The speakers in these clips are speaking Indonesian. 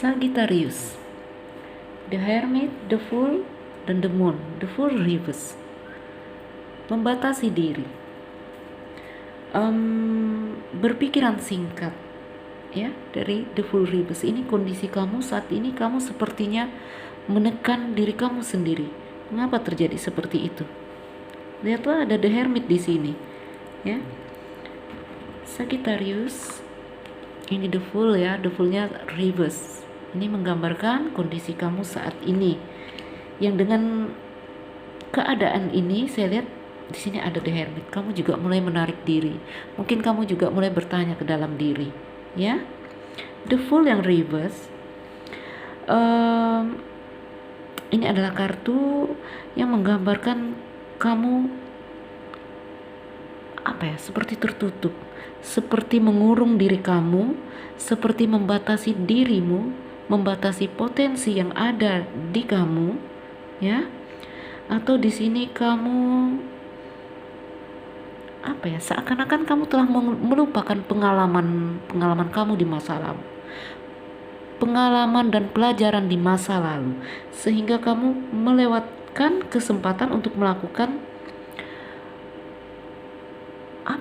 Sagittarius, the Hermit, the Fool, dan the Moon. The Fool reverse, membatasi diri, berpikiran singkat, ya. Dari the Fool reverse ini kondisi kamu saat ini, kamu sepertinya menekan diri kamu sendiri. Mengapa terjadi seperti itu? Lihatlah, ada the Hermit di sini, ya. Sagittarius, ini the Fool, ya. The Foolnya reverse. Ini menggambarkan kondisi kamu saat ini, yang dengan keadaan ini saya lihat di sini ada the Hermit. Kamu juga mulai menarik diri. Mungkin kamu juga mulai bertanya ke dalam diri, ya. The Fool yang reverse, ini adalah kartu yang menggambarkan kamu seperti tertutup, seperti mengurung diri kamu, seperti membatasi dirimu, membatasi potensi yang ada di kamu, ya. Atau di sini kamu seakan-akan kamu telah melupakan pengalaman kamu di masa lalu, pengalaman dan pelajaran di masa lalu, sehingga kamu melewatkan kesempatan untuk melakukan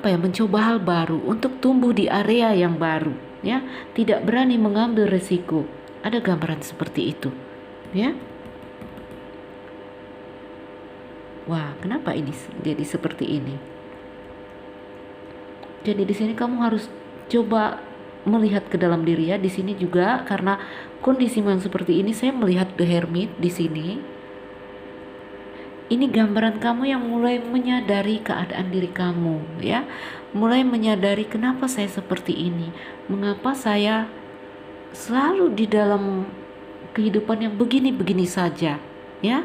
mencoba hal baru, untuk tumbuh di area yang baru, ya. Tidak berani mengambil resiko. Ada gambaran seperti itu, ya. Wah, kenapa ini jadi seperti ini? Jadi di sini kamu harus coba melihat ke dalam diri, ya. Di sini juga karena kondisimu yang seperti ini, saya melihat the Hermit di sini. Ini gambaran kamu yang mulai menyadari keadaan diri kamu, ya. Mulai menyadari kenapa saya seperti ini, mengapa saya selalu di dalam kehidupan yang begini-begini saja, ya.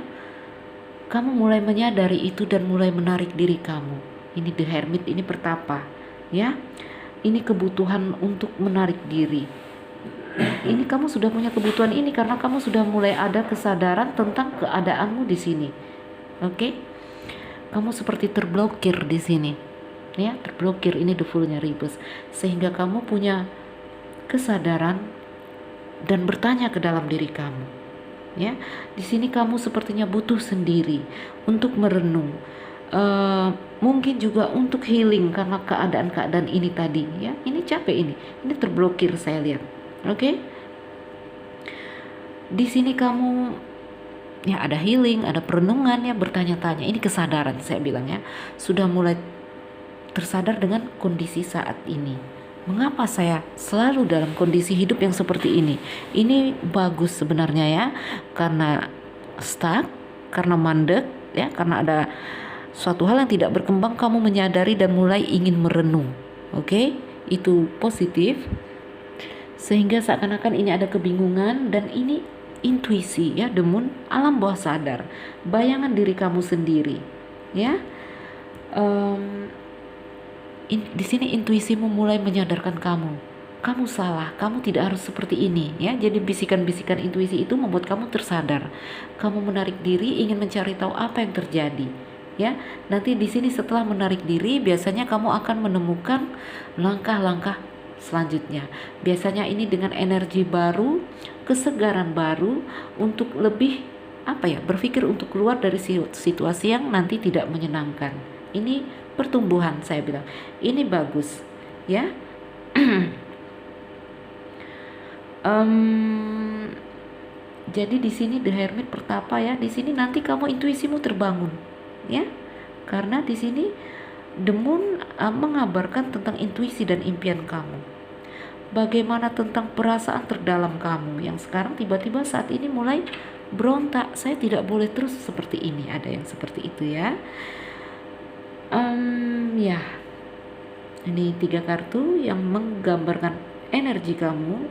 Kamu mulai menyadari itu dan mulai menarik diri kamu. Ini the Hermit, ini pertapa, ya. Ini kebutuhan untuk menarik diri. Ini kamu sudah punya kebutuhan ini karena kamu sudah mulai ada kesadaran tentang keadaanmu di sini. Oke, kamu seperti terblokir di sini, ya. Terblokir, ini the Fool-nya reverse, sehingga kamu punya kesadaran dan bertanya ke dalam diri kamu, ya. Di sini kamu sepertinya butuh sendiri untuk merenung, mungkin juga untuk healing karena keadaan-keadaan ini tadi, ya. Ini capek, ini terblokir, saya lihat. Oke, di sini kamu, ya, ada healing, ada perenungan, ya, bertanya-tanya. Ini kesadaran, saya bilang, ya. Sudah mulai tersadar dengan kondisi saat ini. Mengapa saya selalu dalam kondisi hidup yang seperti ini? Ini bagus sebenarnya, ya. Karena stuck, karena mandek, ya, karena ada suatu hal yang tidak berkembang, kamu menyadari dan mulai ingin merenung. Oke, itu positif. Sehingga seakan-akan ini ada kebingungan, dan ini intuisi, ya. The Moon, alam bawah sadar, bayangan diri kamu sendiri, ya. Di sini intuisimu mulai menyadarkan kamu salah, kamu tidak harus seperti ini, ya. Jadi bisikan-bisikan intuisi itu membuat kamu tersadar, kamu menarik diri, ingin mencari tahu apa yang terjadi, ya. Nanti di sini setelah menarik diri, biasanya kamu akan menemukan langkah-langkah selanjutnya. Biasanya ini dengan energi baru, kesegaran baru, untuk lebih berpikir untuk keluar dari situasi yang nanti tidak menyenangkan. Ini pertumbuhan, saya bilang. Ini bagus, ya. Jadi di sini the Hermit pertapa, ya. Di sini nanti kamu intuisimu terbangun, ya. Karena di sini the Moon mengabarkan tentang intuisi dan impian kamu. Bagaimana tentang perasaan terdalam kamu yang sekarang tiba-tiba saat ini mulai berontak, saya tidak boleh terus seperti ini. Ada yang seperti itu, ya. Ya, ini 3 kartu yang menggambarkan energi kamu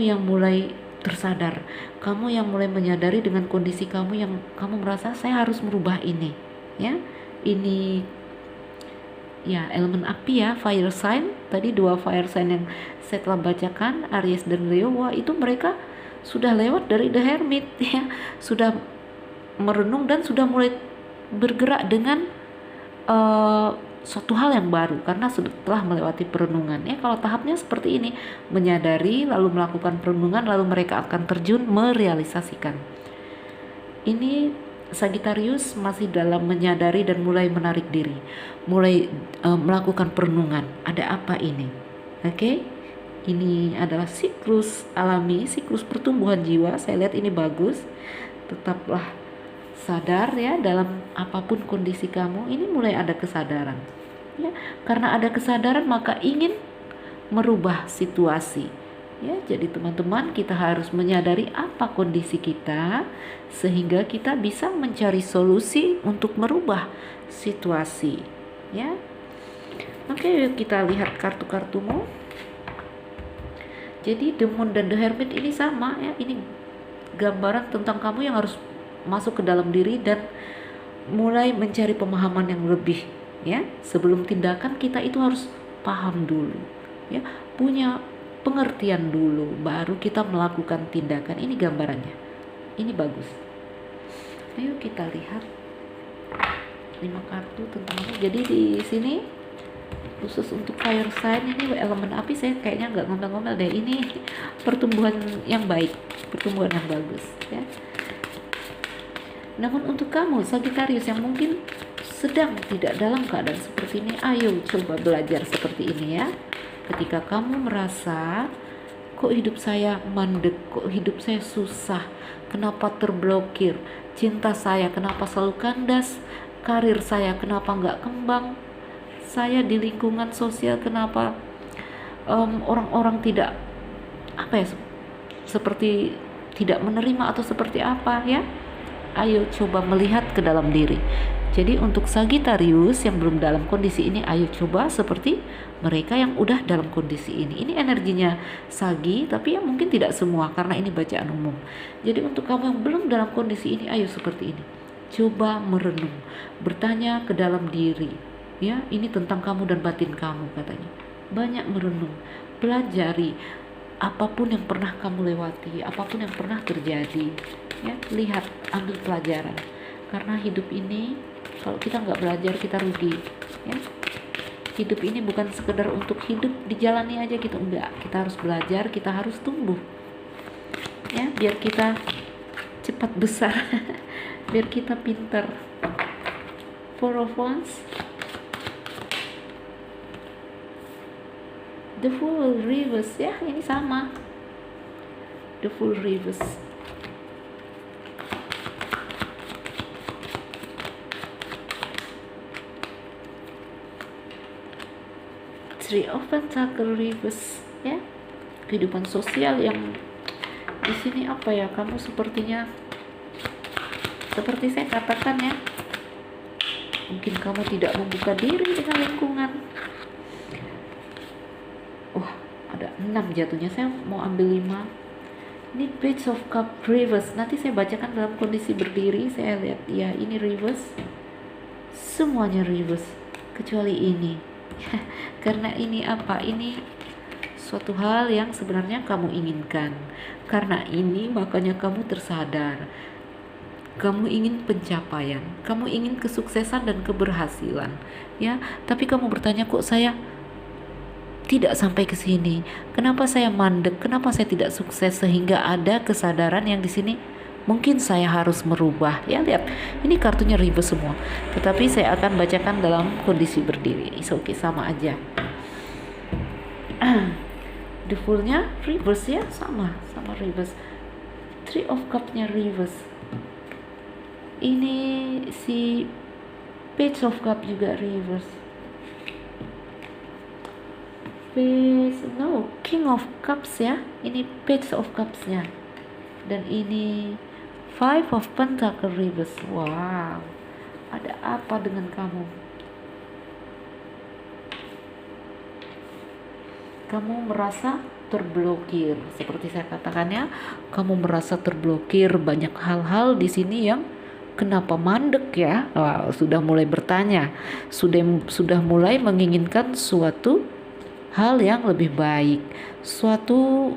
yang mulai tersadar, kamu yang mulai menyadari dengan kondisi kamu yang kamu merasa saya harus merubah ini, ya. Ini, ya, elemen api, ya, fire sign. Tadi 2 fire sign yang saya telah bacakan, Aries dan Leo. Wah, itu mereka sudah lewat dari the Hermit, ya. Sudah merenung dan sudah mulai bergerak dengan suatu hal yang baru karena setelah melewati perenungan. Ya, kalau tahapnya seperti ini, menyadari lalu melakukan perenungan lalu mereka akan terjun merealisasikan. Ini Sagittarius masih dalam menyadari dan mulai menarik diri, mulai melakukan perenungan. Ada apa ini? Oke? Ini adalah siklus alami, siklus pertumbuhan jiwa. Saya lihat ini bagus. Tetaplah sadar ya dalam apapun kondisi kamu. Ini mulai ada kesadaran. Ya, karena ada kesadaran maka ingin merubah situasi. Ya, jadi teman-teman, kita harus menyadari apa kondisi kita sehingga kita bisa mencari solusi untuk merubah situasi. Ya. Oke, yuk kita lihat kartu-kartumu. Jadi The Moon dan The Hermit ini sama ya, ini gambaran tentang kamu yang harus masuk ke dalam diri dan mulai mencari pemahaman yang lebih ya. Sebelum tindakan kita itu harus paham dulu ya, punya pengertian dulu baru kita melakukan tindakan. Ini gambarannya. Ini bagus. Ayo kita lihat 5 kartu tentang kamu. Jadi di sini khusus untuk fire sign, ini elemen api, saya kayaknya nggak ngomel-ngomel deh. Ini pertumbuhan yang baik, pertumbuhan yang bagus ya. Namun untuk kamu Sagittarius yang mungkin sedang tidak dalam keadaan seperti ini, ayo coba belajar seperti ini ya. Ketika kamu merasa kok hidup saya mandek, kok hidup saya susah, kenapa terblokir, cinta saya kenapa selalu kandas, karir saya kenapa nggak kembang, saya di lingkungan sosial kenapa orang-orang tidak seperti tidak menerima atau seperti apa ya. Ayo coba melihat ke dalam diri. Jadi untuk Sagittarius yang belum dalam kondisi ini, ayo coba seperti mereka yang udah dalam kondisi ini. Ini energinya Sagi, tapi yang mungkin tidak semua karena ini bacaan umum. Jadi untuk kamu yang belum dalam kondisi ini, ayo seperti ini. Coba merenung, bertanya ke dalam diri. Ya, ini tentang kamu dan batin kamu katanya. Banyak merenung, pelajari apapun yang pernah kamu lewati, apapun yang pernah terjadi. Ya, lihat, ambil pelajaran. Karena hidup ini kalau kita nggak belajar kita rugi ya. Hidup ini bukan sekedar untuk hidup dijalani aja gitu, enggak. Kita harus belajar, kita harus tumbuh ya, biar kita cepat besar biar kita pintar. Four of Wands, The Fool Reverse ya, ini sama The Fool Reverse. Three of Pentacles Reverse ya, kehidupan sosial yang di sini apa ya, kamu sepertinya seperti saya katakan ya, mungkin kamu tidak membuka diri dengan lingkungan. Wah, ada 6 jatuhnya, saya mau ambil 5. Ini Page of Cup Reverse, nanti saya bacakan dalam kondisi berdiri. Saya lihat ya, ini reverse, semuanya reverse kecuali ini. Karena ini apa? Ini suatu hal yang sebenarnya kamu inginkan. Karena ini makanya kamu tersadar. Kamu ingin pencapaian, kamu ingin kesuksesan dan keberhasilan, ya. Tapi kamu bertanya, kok saya tidak sampai ke sini? Kenapa saya mandek? Kenapa saya tidak sukses? Sehingga ada kesadaran yang di sini mungkin saya harus merubah. Ya, lihat, ini kartunya reverse semua. Tetapi saya akan bacakan dalam kondisi berdiri. Oke, sama aja. The Fool-nya reverse ya, sama reverse. Three of Cup-nya reverse. Ini si Page of Cup juga reverse. King of Cups ya. Ini Page of Cups-nya. Dan ini Five of Pentacles reverse. Wow, ada apa dengan kamu? Kamu merasa terblokir, seperti saya katakan ya. Kamu merasa terblokir, banyak hal-hal di sini yang kenapa mandek ya? Wow, sudah mulai bertanya, sudah mulai menginginkan suatu hal yang lebih baik, suatu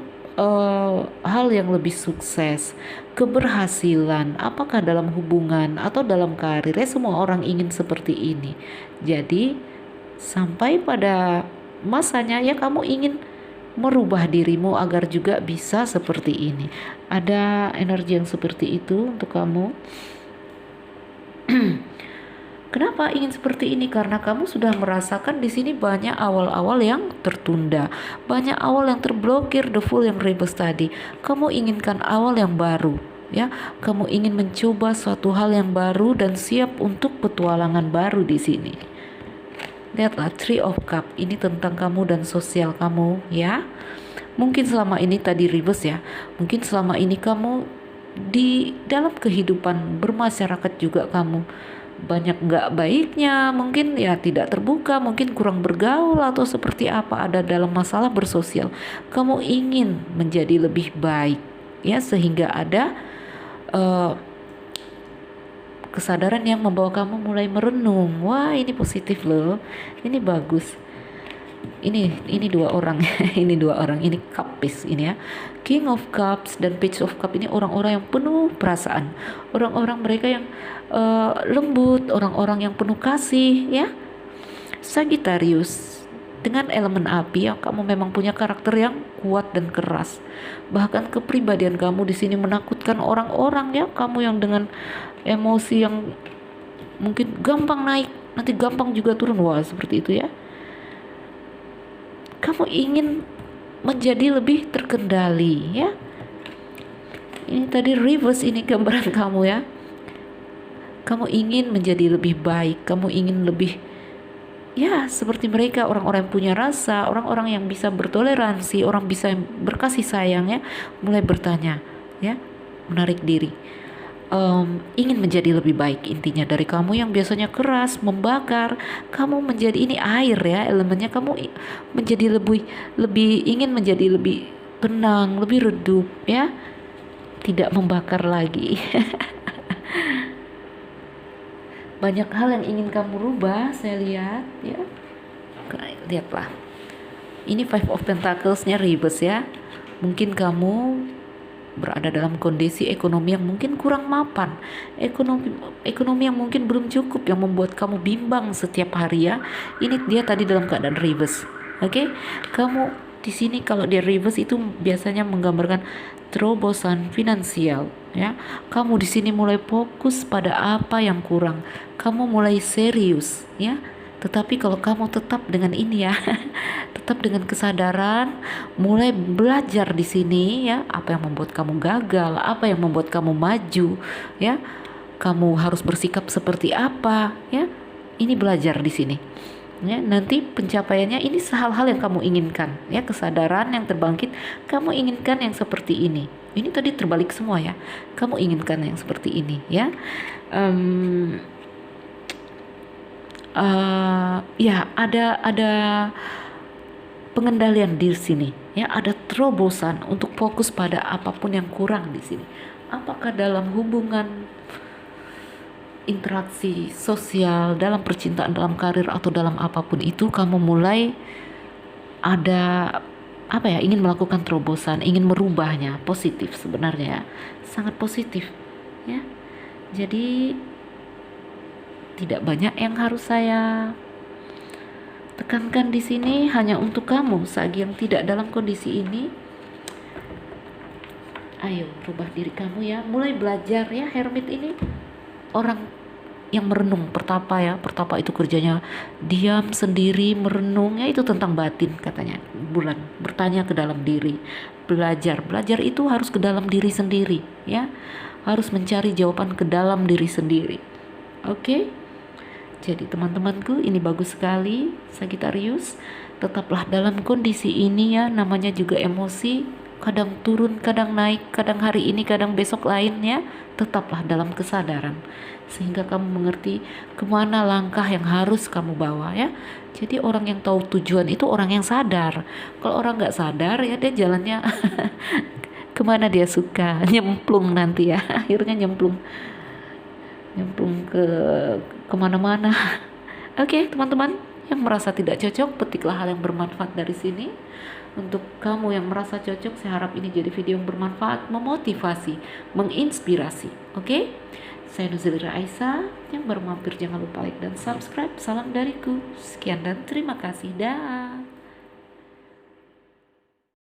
hal yang lebih sukses, keberhasilan, apakah dalam hubungan atau dalam karir, ya semua orang ingin seperti ini. Jadi Sampai pada masanya ya kamu ingin merubah dirimu agar juga bisa seperti ini. Ada energi yang seperti itu untuk kamu. Kenapa ingin seperti ini? Karena kamu sudah merasakan di sini banyak awal-awal yang tertunda, banyak awal yang terblokir, the full yang rebus tadi. Kamu inginkan awal yang baru, ya. Kamu ingin mencoba suatu hal yang baru dan siap untuk petualangan baru di sini. Lihatlah Three of Cup, ini tentang kamu dan sosial kamu, ya. Mungkin selama ini tadi reverse ya. Mungkin selama ini kamu di dalam kehidupan bermasyarakat juga kamu banyak nggak baiknya, mungkin ya tidak terbuka, mungkin kurang bergaul atau seperti apa, ada dalam masalah bersosial. Kamu ingin menjadi lebih baik, ya, sehingga ada kesadaran yang membawa kamu mulai merenung. Wah, ini positif loh, ini bagus. Ini dua orang ini dua orang, ini cup piece ini ya, King of Cups dan Page of Cup. Ini orang-orang yang penuh perasaan, orang-orang mereka yang lembut, orang-orang yang penuh kasih, ya. Sagittarius dengan elemen api, yang kamu memang punya karakter yang kuat dan keras. Bahkan kepribadian kamu di sini menakutkan orang-orang, ya. Kamu yang dengan emosi yang mungkin gampang naik, nanti gampang juga turun. Wah, seperti itu ya. Kamu ingin menjadi lebih terkendali, ya. Ini tadi reverse, ini gambaran kamu, ya. Kamu ingin menjadi lebih baik, kamu ingin lebih, ya, seperti mereka, orang-orang yang punya rasa, orang-orang yang bisa bertoleransi, orang bisa berkasih sayang, ya. Mulai bertanya, ya, menarik diri. Ingin menjadi lebih baik, intinya dari kamu yang biasanya keras, membakar, kamu menjadi ini air, ya, elemennya. Kamu menjadi lebih ingin menjadi lebih tenang, lebih redup, ya, tidak membakar lagi. Banyak hal yang ingin kamu rubah, saya lihat, ya. Lihatlah, ini Five of Pentacles-nya reverse, ya. Mungkin kamu berada dalam kondisi ekonomi yang mungkin kurang mapan, ekonomi yang mungkin belum cukup, yang membuat kamu bimbang setiap hari, ya. Ini dia tadi dalam keadaan reverse. Oke, kamu di sini kalau dia reverse itu biasanya menggambarkan terobosan finansial, ya. Kamu di sini mulai fokus pada apa yang kurang, kamu mulai serius, ya. Tetapi kalau kamu tetap dengan ini, ya, tetap dengan kesadaran, mulai belajar di sini, ya, apa yang membuat kamu gagal, apa yang membuat kamu maju, ya. Kamu harus bersikap seperti apa, ya. Ini belajar di sini, ya. Nanti pencapaiannya ini hal-hal yang kamu inginkan, ya, kesadaran yang terbangkit, kamu inginkan yang seperti ini. Ini tadi terbalik semua, ya. Kamu inginkan yang seperti ini, ya. Ya, ada pengendalian di sini, ya, ada terobosan untuk fokus pada apapun yang kurang di sini. Apakah dalam hubungan, interaksi sosial, dalam percintaan, dalam karir, atau dalam apapun itu, kamu mulai ada apa, ya, ingin melakukan terobosan, ingin merubahnya. Positif sebenarnya, ya, sangat positif, ya. Jadi tidak banyak yang harus saya tekankan di sini, hanya untuk kamu Sagi yang tidak dalam kondisi ini. Ayo rubah diri kamu, ya, mulai belajar, ya. Hermit ini orang yang merenung, pertapa, ya. Pertapa itu kerjanya diam sendiri, merenung, ya. Itu tentang batin katanya bulan, bertanya ke dalam diri, belajar itu harus ke dalam diri sendiri, ya, harus mencari jawaban ke dalam diri sendiri. Oke. Jadi teman-temanku, ini bagus sekali, Sagittarius. Tetaplah dalam kondisi ini, ya, namanya juga emosi, kadang turun, kadang naik, kadang hari ini, kadang besok lainnya. Tetaplah dalam kesadaran, sehingga kamu mengerti kemana langkah yang harus kamu bawa, ya. Jadi orang yang tahu tujuan itu orang yang sadar. Kalau orang nggak sadar, ya, dia jalannya kemana dia suka, nyemplung nanti, ya. Akhirnya nyemplung ke kemana-mana. Oke, teman-teman yang merasa tidak cocok, petiklah hal yang bermanfaat dari sini. Untuk kamu yang merasa cocok, saya harap ini jadi video yang bermanfaat, memotivasi, menginspirasi. Oke, Saya Nuzulira Aisyah, yang baru mampir jangan lupa like dan subscribe. Salam dariku, sekian dan terima kasih, dah.